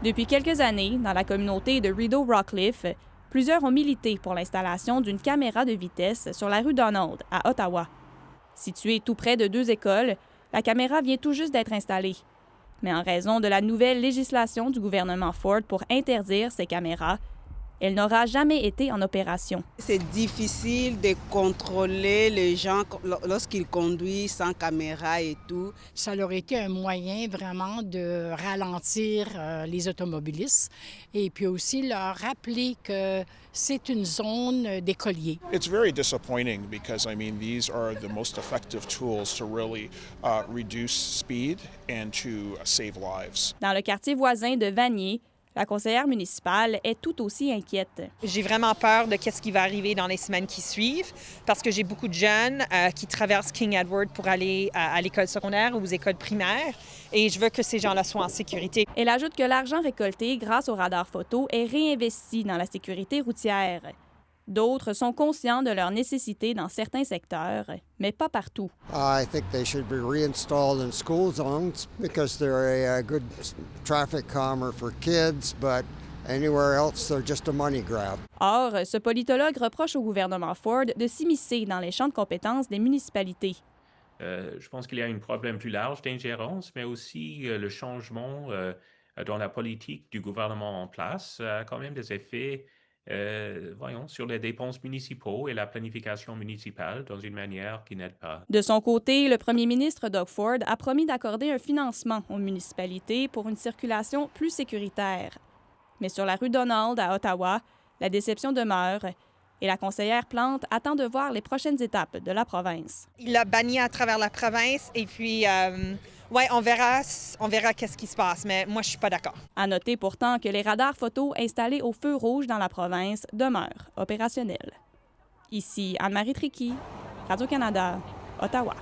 Depuis quelques années, dans la communauté de Rideau-Rockcliffe, plusieurs ont milité pour l'installation d'une caméra de vitesse sur la rue Donald, à Ottawa. Située tout près de deux écoles, la caméra vient tout juste d'être installée. Mais en raison de la nouvelle législation du gouvernement Ford pour interdire ces caméras, elle n'aura jamais été en opération. C'est difficile de contrôler les gens lorsqu'ils conduisent sans caméra et tout. Ça leur été un moyen vraiment de ralentir les automobilistes et puis aussi leur rappeler que c'est une zone d'écoliers. It's very disappointing because these are the most effective tools to really reduce speed and to save lives. Dans le quartier voisin de Vanier, la conseillère municipale est tout aussi inquiète. J'ai vraiment peur de ce qui va arriver dans les semaines qui suivent parce que j'ai beaucoup de jeunes qui traversent King Edward pour aller à l'école secondaire ou aux écoles primaires et je veux que ces gens-là soient en sécurité. Elle ajoute que l'argent récolté grâce au radar photo est réinvesti dans la sécurité routière. D'autres sont conscients de leur nécessité dans certains secteurs, mais pas partout. I think they should be reinstalled in school zones because they're a good traffic calmer for kids, but anywhere else they're just a money grab. Or, ce politologue reproche au gouvernement Ford de s'immiscer dans les champs de compétences des municipalités. Je pense qu'il y a un problème plus large d'ingérence, mais aussi le changement dans la politique du gouvernement en place a quand même des effets sur les dépenses municipaux et la planification municipale dans une manière qui n'aide pas. De son côté, le premier ministre Doug Ford a promis d'accorder un financement aux municipalités pour une circulation plus sécuritaire. Mais sur la rue Donald à Ottawa, la déception demeure et la conseillère Plante attend de voir les prochaines étapes de la province. Il l'a banni à travers la province et puis on verra qu'est-ce qui se passe, mais moi je suis pas d'accord. À noter pourtant que les radars photos installés au feu rouge dans la province demeurent opérationnels. Ici Anne-Marie Tricky, Radio-Canada, Ottawa.